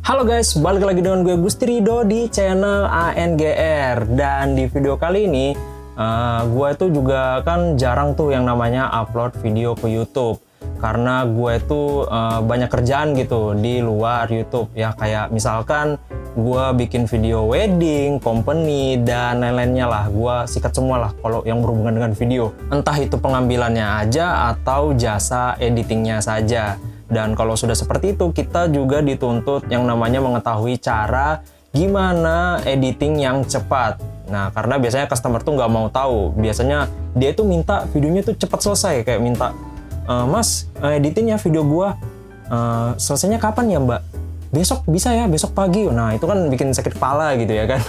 Halo guys, balik lagi dengan gue Gusti Rido di channel ANGR. Dan di video kali ini gue tuh juga kan jarang tuh yang namanya upload video ke YouTube, karena gue tuh banyak kerjaan gitu di luar YouTube ya, kayak misalkan gue bikin video wedding, company, dan lain-lainnya lah. Gue sikat semua lah kalau yang berhubungan dengan video, entah itu pengambilannya aja atau jasa editingnya saja. Dan kalau sudah seperti itu, kita juga dituntut yang namanya mengetahui cara gimana editing yang cepat. Nah, karena biasanya customer tuh nggak mau tahu. Biasanya dia tuh minta videonya tuh cepat selesai. Kayak minta, Mas, editingnya video gua selesainya kapan ya Mbak? Besok bisa ya, besok pagi. Nah, itu kan bikin sakit kepala gitu ya kan.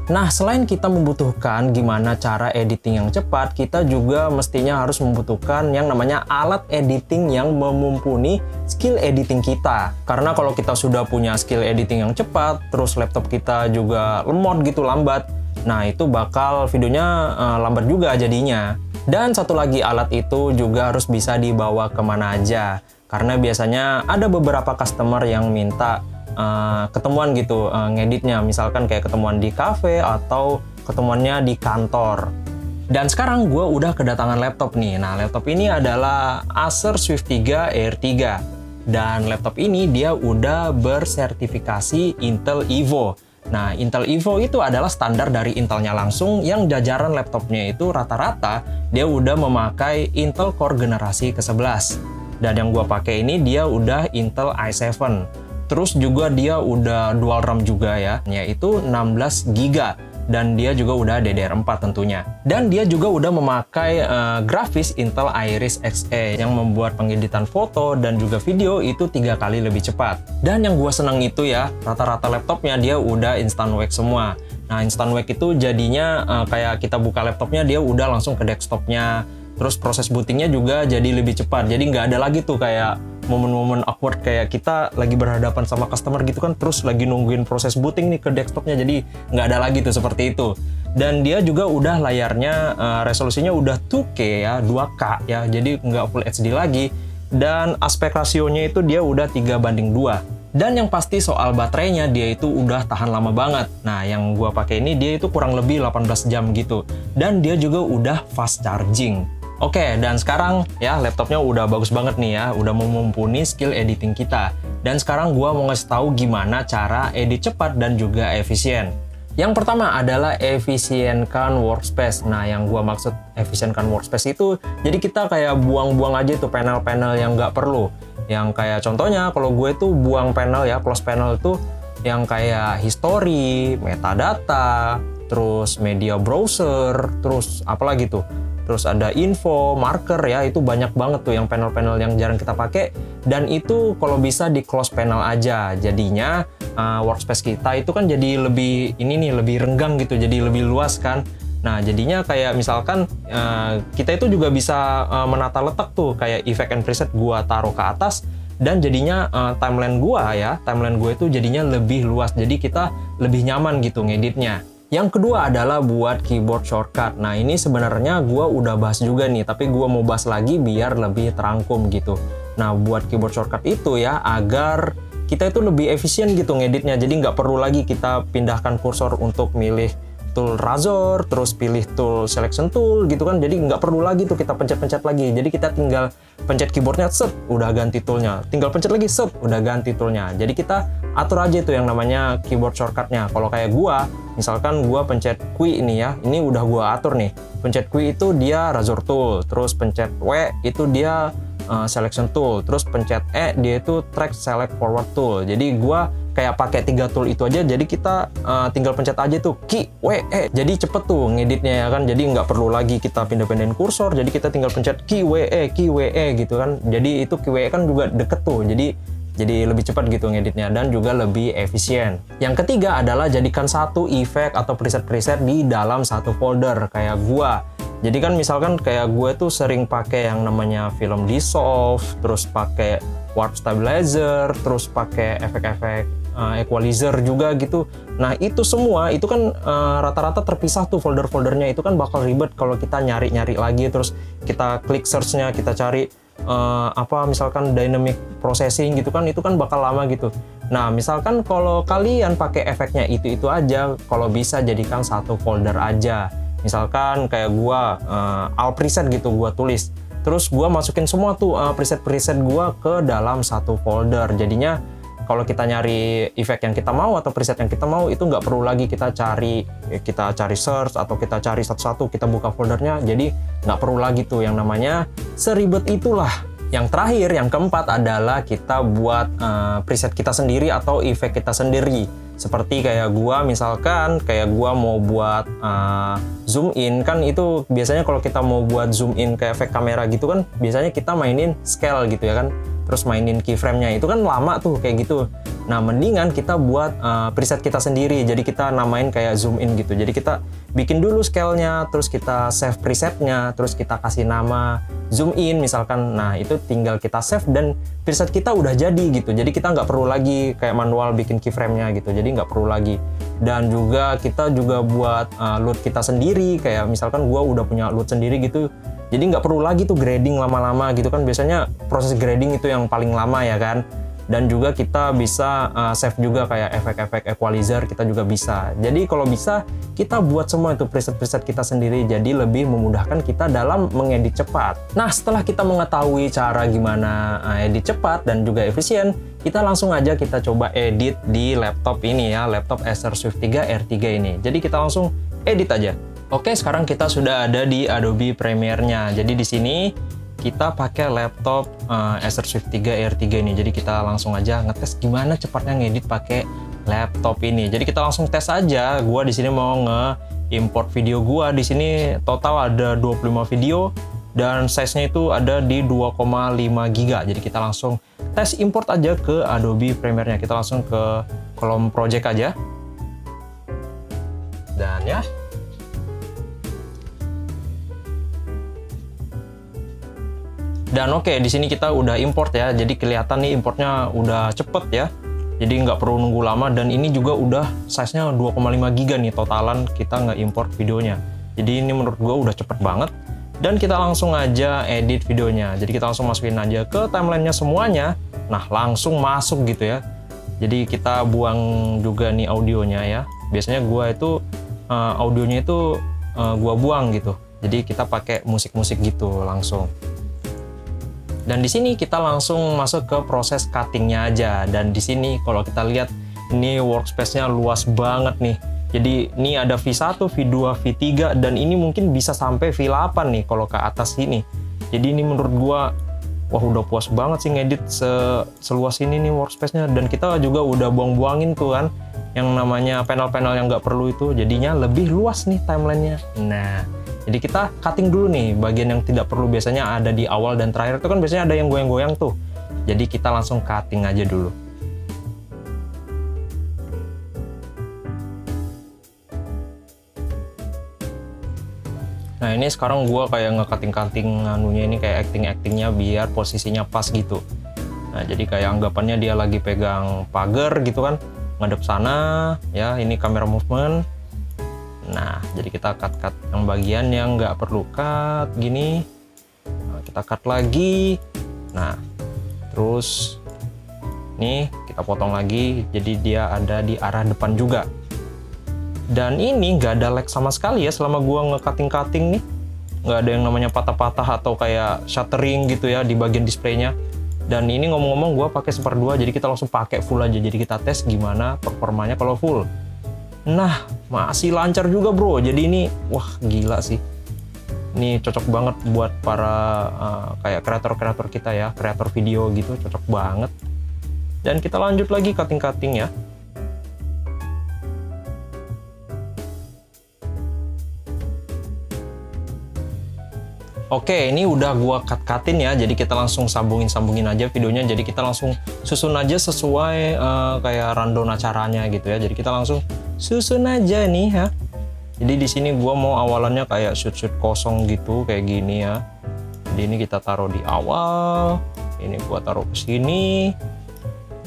Nah, selain kita membutuhkan gimana cara editing yang cepat, kita juga mestinya harus membutuhkan yang namanya alat editing yang mumpuni skill editing kita. Karena kalau kita sudah punya skill editing yang cepat, terus laptop kita juga lemot gitu, lambat, nah itu bakal videonya lambat juga jadinya. Dan satu lagi, alat itu juga harus bisa dibawa kemana aja. Karena biasanya ada beberapa customer yang minta ketemuan gitu ngeditnya, misalkan kayak ketemuan di cafe atau ketemuannya di kantor. Dan sekarang gue udah kedatangan laptop nih. Nah, laptop ini adalah Acer Swift 3 Air 3, dan laptop ini dia udah bersertifikasi Intel Evo. Nah, Intel Evo itu adalah standar dari Intelnya langsung, yang jajaran laptopnya itu rata-rata dia udah memakai Intel Core generasi ke-11. Dan yang gue pakai ini dia udah Intel i7. Terus juga dia udah dual RAM juga ya, yaitu 16 GB. Dan dia juga udah DDR4 tentunya. Dan dia juga udah memakai grafis Intel Iris Xe yang membuat pengeditan foto dan juga video itu 3 kali lebih cepat. Dan yang gue senang itu ya, rata-rata laptopnya dia udah instant wake semua. Nah, instant wake itu jadinya kayak kita buka laptopnya dia udah langsung ke desktopnya. Terus proses bootingnya juga jadi lebih cepat. Jadi nggak ada lagi tuh kayak momen-momen awkward kayak kita lagi berhadapan sama customer gitu kan, terus lagi nungguin proses booting nih ke desktopnya. Jadi nggak ada lagi tuh seperti itu. Dan dia juga udah layarnya resolusinya udah 2K ya, 2K ya. Jadi nggak Full HD lagi. Dan aspek rasionya itu dia udah 3:2. Dan yang pasti soal baterainya dia itu udah tahan lama banget. Nah, yang gua pakai ini dia itu kurang lebih 18 jam gitu. Dan dia juga udah fast charging. Oke, dan sekarang ya laptopnya udah bagus banget nih ya, udah mumpuni skill editing kita. Dan sekarang gua mau ngasih tahu gimana cara edit cepat dan juga efisien. Yang pertama adalah efisienkan workspace. Nah, yang gua maksud efisienkan workspace itu, jadi kita kayak buang-buang aja tuh panel-panel yang nggak perlu. Yang kayak contohnya kalau gue tuh buang panel ya, close panel itu yang kayak history, metadata, terus media browser, terus apalagi tuh. Terus ada info, marker ya, itu banyak banget tuh yang panel-panel yang jarang kita pakai. Dan itu kalau bisa di close panel aja. Jadinya workspace kita itu kan jadi lebih lebih renggang gitu, jadi lebih luas kan. Nah, jadinya kayak misalkan kita itu juga bisa menata letak tuh, kayak effect and preset gua taruh ke atas, dan jadinya timeline gue itu jadinya lebih luas. Jadi kita lebih nyaman gitu ngeditnya. Yang kedua adalah buat keyboard shortcut. Nah, ini sebenarnya gue udah bahas juga nih, tapi gue mau bahas lagi biar lebih terangkum gitu. Nah, buat keyboard shortcut itu ya, agar kita itu lebih efisien gitu ngeditnya. Jadi nggak perlu lagi kita pindahkan kursor untuk milih tool razor, terus pilih tool selection tool gitu kan. Jadi nggak perlu lagi tuh kita pencet-pencet lagi. Jadi kita tinggal pencet keyboardnya, set, udah ganti toolnya. Tinggal pencet lagi, set, udah ganti toolnya. Jadi kita atur aja itu yang namanya keyboard shortcutnya. Kalau kayak gua, misalkan gua pencet Q ini ya, ini udah gua atur nih. Pencet Q itu dia razor tool, terus pencet W itu dia selection tool, terus pencet E dia itu track select forward tool. Jadi gua kayak pakai 3 tool itu aja, jadi kita tinggal pencet aja tuh Q, W, E. Jadi cepet tuh ngeditnya ya kan, jadi nggak perlu lagi kita pindah-pindahin kursor, jadi kita tinggal pencet Q, W, E gitu kan. Jadi itu Q, W, E kan juga deket tuh, jadi lebih cepat gitu ngeditnya dan juga lebih efisien. Yang ketiga adalah jadikan satu efek atau preset-preset di dalam satu folder kayak gua. Jadi kan misalkan kayak gue tuh sering pakai yang namanya film dissolve, terus pakai warp stabilizer, terus pakai efek-efek equalizer juga gitu. Nah, itu semua itu kan rata-rata terpisah tuh folder-foldernya. Itu kan bakal ribet kalau kita nyari-nyari lagi, terus kita klik search-nya, kita cari apa misalkan dynamic processing gitu kan, itu kan bakal lama gitu. Nah, misalkan kalau kalian pakai efeknya itu aja, kalau bisa jadikan satu folder aja. Misalkan kayak gua all preset gitu gua tulis. Terus gua masukin semua tuh preset-preset gua ke dalam satu folder. Jadinya kalau kita nyari efek yang kita mau atau preset yang kita mau, itu nggak perlu lagi kita cari search atau kita cari satu-satu, kita buka foldernya. Jadi nggak perlu lagi tuh yang namanya seribet itulah. Yang terakhir, yang keempat adalah kita buat preset kita sendiri atau efek kita sendiri. Seperti kayak gua, misalkan kayak gua mau buat zoom in, kan itu biasanya kalau kita mau buat zoom in kayak efek kamera gitu kan, biasanya kita mainin scale gitu ya kan, terus mainin keyframe-nya, itu kan lama tuh kayak gitu. Nah, mendingan kita buat preset kita sendiri, jadi kita namain kayak zoom in gitu. Jadi kita bikin dulu scale-nya, terus kita save presetnya, terus kita kasih nama zoom in misalkan. Nah, itu tinggal kita save dan preset kita udah jadi gitu. Jadi kita nggak perlu lagi kayak manual bikin keyframe-nya gitu, jadi nggak perlu lagi. Dan juga kita juga buat load kita sendiri, kayak misalkan gua udah punya load sendiri gitu, jadi nggak perlu lagi tuh grading lama-lama gitu kan. Biasanya proses grading itu yang paling lama ya kan. Dan juga kita bisa save juga kayak efek-efek equalizer, kita juga bisa. Jadi kalau bisa kita buat semua itu preset-preset kita sendiri, jadi lebih memudahkan kita dalam mengedit cepat. Nah, setelah kita mengetahui cara gimana edit cepat dan juga efisien, kita langsung aja kita coba edit di laptop ini ya, laptop Acer Swift 3 R3 ini. Jadi kita langsung edit aja. Oke, sekarang kita sudah ada di Adobe Premiere-nya. Jadi di sini kita pakai laptop Acer Swift 3 R3 ini. Jadi kita langsung aja ngetes gimana cepatnya ngedit pakai laptop ini. Jadi kita langsung tes aja. Gua di sini mau nge-import video gua. Di sini total ada 25 video dan size-nya itu ada di 2,5 GB. Jadi kita langsung tes import aja ke Adobe Premiere-nya. Kita langsung ke kolom project aja. Dan ya, dan oke, di sini kita udah import ya, jadi kelihatan nih importnya udah cepet ya, jadi nggak perlu nunggu lama. Dan ini juga udah size-nya 2,5 GB nih totalan kita nggak import videonya. Jadi ini menurut gua udah cepet banget. Dan kita langsung aja edit videonya. Jadi kita langsung masukin aja ke timelinenya semuanya. Nah, langsung masuk gitu ya. Jadi kita buang juga nih audionya ya. Biasanya gua itu audionya itu gua buang gitu. Jadi kita pakai musik-musik gitu langsung. Dan di sini kita langsung masuk ke proses cuttingnya aja. Dan di sini kalau kita lihat ini workspace-nya luas banget nih. Jadi ini ada V1, V2, V3 dan ini mungkin bisa sampai V8 nih kalau ke atas sini. Jadi ini menurut gua wah udah puas banget sih ngedit seluas ini nih workspace-nya. Dan kita juga udah buang-buangin tuh kan yang namanya panel-panel yang nggak perlu itu. Jadinya lebih luas nih timelinenya. Nah, jadi kita cutting dulu nih bagian yang tidak perlu, biasanya ada di awal dan terakhir itu kan biasanya ada yang goyang-goyang tuh. Jadi kita langsung cutting aja dulu. Nah, ini sekarang gua kayak nge-cutting-cutting anunya ini kayak acting-actingnya biar posisinya pas gitu. Nah, jadi kayak anggapannya dia lagi pegang pagar gitu kan, ngadep sana ya, ini kamera movement. Nah, jadi kita cut yang bagian yang nggak perlu cut gini. Nah, kita cut lagi. Nah, terus nih kita potong lagi. Jadi dia ada di arah depan juga. Dan ini nggak ada lag sama sekali ya selama gua nge-cutting nih. Nggak ada yang namanya patah-patah atau kayak shuttering gitu ya di bagian displaynya. Dan ini ngomong-ngomong gua pakai 1/2, jadi kita langsung pakai full aja. Jadi kita tes gimana performanya kalau full. Nah, masih lancar juga bro. Jadi ini wah gila sih. Ini cocok banget buat para kayak kreator-kreator kita ya, kreator video gitu, cocok banget. Dan kita lanjut lagi cutting-cutting ya. Oke, ini udah gua cut-cutin ya. Jadi kita langsung sambungin aja videonya. Jadi kita langsung susun aja sesuai kayak rundown acaranya gitu ya. Jadi kita langsung susun aja nih ya. Jadi di sini gua mau awalannya kayak shoot kosong gitu kayak gini ya. Jadi ini kita taruh di awal. Ini gua taruh ke sini.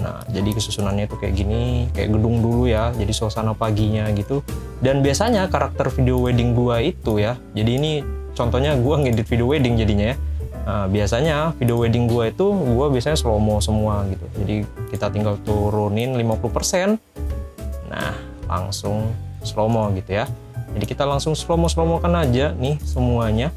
Nah, jadi kesusunannya itu kayak gini, kayak gedung dulu ya. Jadi suasana paginya gitu. Dan biasanya karakter video wedding gua itu ya. Jadi ini contohnya gue ngedit video wedding jadinya ya. Nah, biasanya video wedding gue itu gue biasanya slow mo semua gitu. Jadi kita tinggal turunin 50%. Nah, langsung slow mo gitu ya. Jadi kita langsung slow mo kan aja nih semuanya.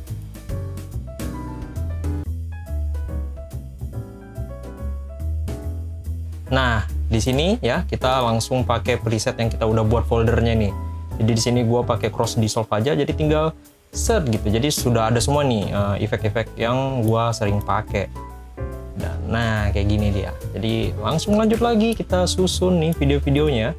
Nah, di sini ya kita langsung pakai preset yang kita udah buat foldernya nih. Jadi di sini gue pakai cross dissolve aja, jadi tinggal set gitu. Jadi sudah ada semua nih efek-efek yang gue sering pakai. Dan nah kayak gini dia. Jadi langsung lanjut lagi kita susun nih video-videonya.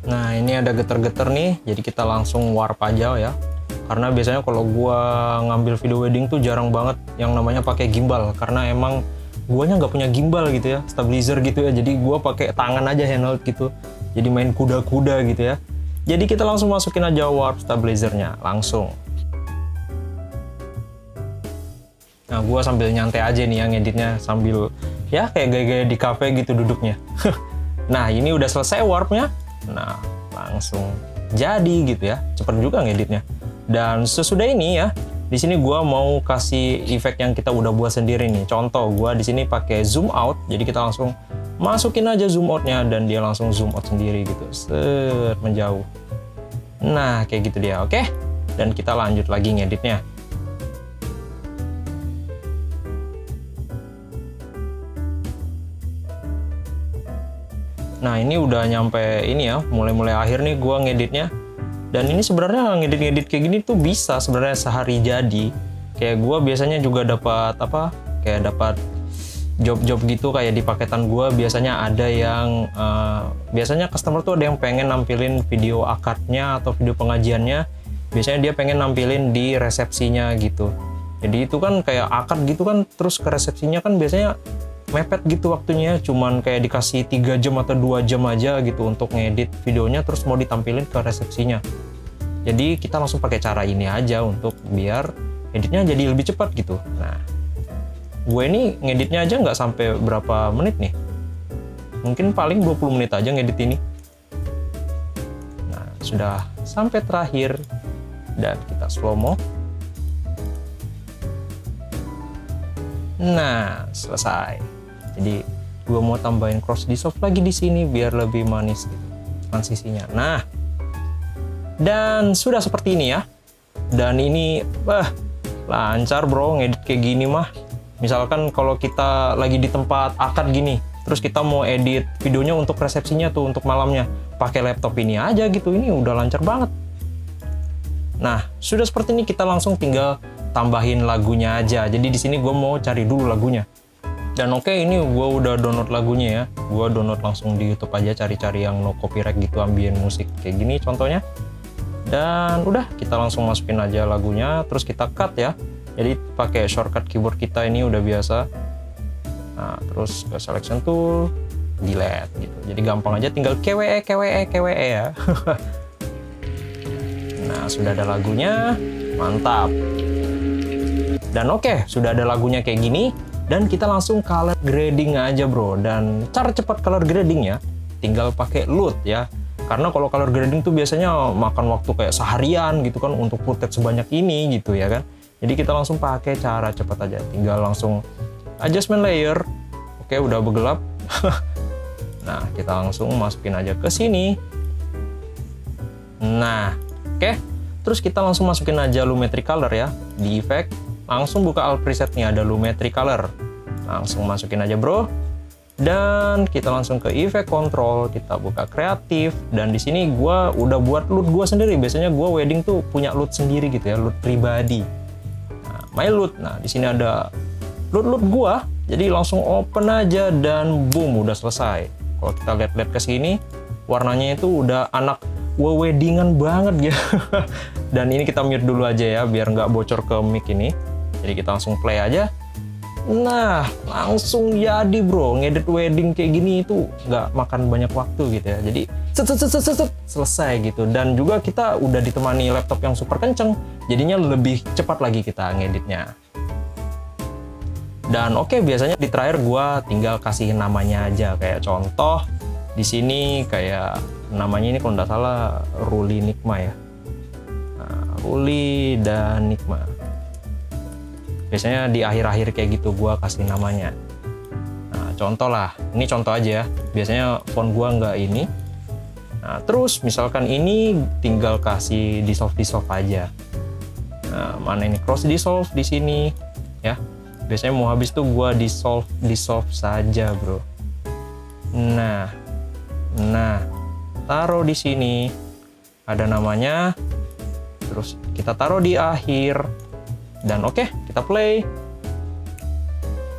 Nah ini ada geter-geter nih, jadi kita langsung warp aja ya. Karena biasanya kalau gua ngambil video wedding tuh jarang banget yang namanya pakai gimbal, karena emang guanya nggak punya gimbal gitu ya, stabilizer gitu ya. Jadi gua pakai tangan aja handheld gitu. Jadi main kuda-kuda gitu ya. Jadi kita langsung masukin aja warp stabilizernya langsung. Nah gua sambil nyantai aja nih yang ngeditnya, sambil ya kayak gaya-gaya di cafe gitu duduknya. Nah ini udah selesai warpnya. Nah langsung jadi gitu ya, cepet juga ngeditnya. Dan sesudah ini ya, di sini gua mau kasih efek yang kita udah buat sendiri nih. Contoh, gua di sini pakai zoom out, jadi kita langsung masukin aja zoom outnya dan dia langsung zoom out sendiri gitu, set menjauh. Nah kayak gitu dia, oke? Dan kita lanjut lagi ngeditnya. Nah ini udah nyampe ini ya, mulai akhir nih gua ngeditnya. Dan ini sebenarnya ngedit-ngedit kayak gini tuh bisa sebenarnya sehari jadi. Kayak gua biasanya juga dapat apa? Kayak dapat job-job gitu kayak di paketan gua biasanya ada yang biasanya customer tuh ada yang pengen nampilin video akadnya atau video pengajiannya. Biasanya dia pengen nampilin di resepsinya gitu. Jadi itu kan kayak akad gitu kan, terus ke resepsinya kan biasanya mepet gitu waktunya, cuman kayak dikasih 3 jam atau 2 jam aja gitu untuk ngedit videonya, terus mau ditampilin ke resepsinya. Jadi kita langsung pakai cara ini aja untuk biar editnya jadi lebih cepat gitu. Nah, gue ini ngeditnya aja nggak sampai berapa menit nih. Mungkin paling 20 menit aja ngedit ini. Nah, sudah sampai terakhir dan kita slow mo. Nah, selesai. Jadi gue mau tambahin cross dissolve lagi di sini biar lebih manis gitu transisinya. Nah, dan sudah seperti ini ya. Dan ini lancar bro ngedit kayak gini mah. Misalkan kalau kita lagi di tempat akad gini, terus kita mau edit videonya untuk resepsinya tuh, untuk malamnya, pakai laptop ini aja gitu, ini udah lancar banget. Nah, sudah seperti ini kita langsung tinggal tambahin lagunya aja. Jadi di sini gue mau cari dulu lagunya. Dan oke, ini gue udah download lagunya ya. Gue download langsung di YouTube aja, cari-cari yang no copyright gitu, ambient musik kayak gini contohnya. Dan udah, kita langsung masukin aja lagunya, terus kita cut ya. Jadi pakai shortcut keyboard kita ini udah biasa. Nah, terus ke selection tool, delete gitu. Jadi gampang aja, tinggal KWE ya. Nah, sudah ada lagunya, mantap. Dan oke, sudah ada lagunya kayak gini. Dan kita langsung color grading aja bro. Dan cara cepat color grading ya, tinggal pakai LUT ya. Karena kalau color grading tuh biasanya makan waktu kayak seharian gitu kan untuk footage sebanyak ini gitu ya kan. Jadi kita langsung pakai cara cepat aja. Tinggal langsung adjustment layer. Oke, udah bergelap. Nah, kita langsung masukin aja ke sini. Nah, oke. Terus kita langsung masukin aja Lumetri Color ya. Di effect, langsung buka alt preset nih, ada Lumetri Color. Langsung masukin aja bro. Dan kita langsung ke effect control, kita buka kreatif. Dan di sini gua udah buat LUT gua sendiri. Biasanya gua wedding tuh punya LUT sendiri gitu ya, LUT pribadi. Nah, my LUT. Nah, di sini ada LUT gua. Jadi langsung open aja dan boom, udah selesai. Kalau kita lihat-lihat ke sini, warnanya itu udah anak weddingan banget ya. Dan ini kita mute dulu aja ya biar nggak bocor ke mic ini. Jadi kita langsung play aja. Nah, langsung jadi bro, ngedit wedding kayak gini itu nggak makan banyak waktu gitu ya. Jadi selesai gitu. Dan juga kita udah ditemani laptop yang super kenceng, jadinya lebih cepat lagi kita ngeditnya. Dan oke, biasanya di terakhir gua tinggal kasih namanya aja, kayak contoh di sini kayak namanya ini kalau nggak salah Ruli Nikma ya. Nah, Ruli dan Nikma. Biasanya di akhir-akhir kayak gitu gua kasih namanya. Nah, contoh lah, ini contoh aja ya. Biasanya font gua nggak ini. Nah, terus misalkan ini tinggal kasih dissolve aja. Nah, mana ini cross dissolve di sini ya. Biasanya mau habis tuh gua dissolve saja, bro. Nah, taruh di sini ada namanya. Terus kita taruh di akhir dan oke, kita play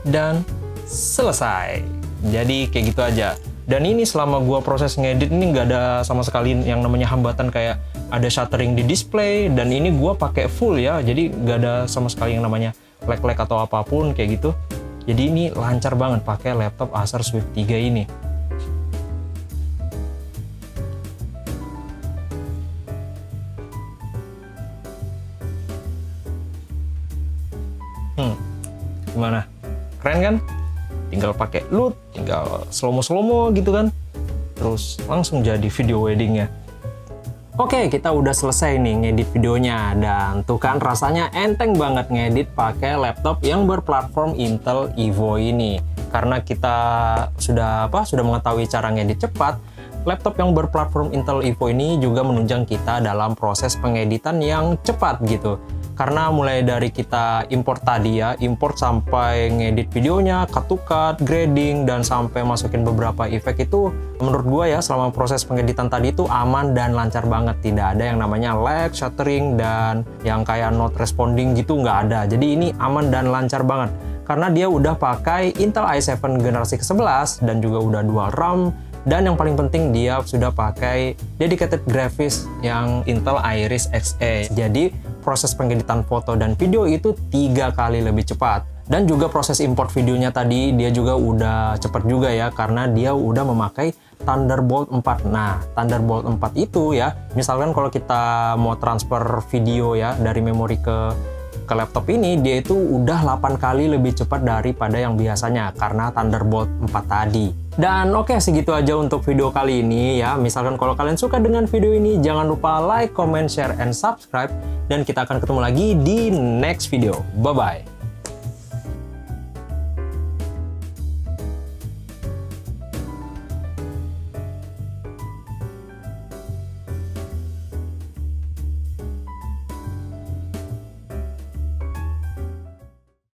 dan selesai. Jadi kayak gitu aja. Dan ini selama gua proses ngedit ini nggak ada sama sekali yang namanya hambatan kayak ada shuttering di display, dan ini gua pakai full ya, jadi nggak ada sama sekali yang namanya lag atau apapun kayak gitu. Jadi ini lancar banget pakai laptop Acer Swift 3 ini. Gimana? Keren kan? Tinggal pakai LUT, tinggal slow-mo gitu kan. Terus langsung jadi video weddingnya. Oke, kita udah selesai nih ngedit videonya, dan tuh kan rasanya enteng banget ngedit pakai laptop yang berplatform Intel Evo ini. Karena kita sudah mengetahui cara ngedit cepat, laptop yang berplatform Intel Evo ini juga menunjang kita dalam proses pengeditan yang cepat gitu. Karena mulai dari kita import tadi ya, import sampai ngedit videonya, cut to cut, grading, dan sampai masukin beberapa efek itu menurut gua ya selama proses pengeditan tadi itu aman dan lancar banget. Tidak ada yang namanya lag, shuttering, dan yang kayak not responding gitu nggak ada. Jadi ini aman dan lancar banget. Karena dia udah pakai Intel i7 generasi ke-11 dan juga udah dual RAM. Dan yang paling penting dia sudah pakai dedicated graphics yang Intel Iris Xe. Jadi proses pengeditan foto dan video itu 3 kali lebih cepat. Dan juga proses import videonya tadi dia juga udah cepat juga ya, karena dia udah memakai Thunderbolt 4. Nah, Thunderbolt 4 itu ya, misalkan kalau kita mau transfer video ya dari memori ke laptop ini, dia itu udah 8 kali lebih cepat daripada yang biasanya karena Thunderbolt 4 tadi. Dan oke, segitu aja untuk video kali ini ya. Misalkan kalau kalian suka dengan video ini, jangan lupa like, comment, share, and subscribe. Dan kita akan ketemu lagi di next video. Bye-bye.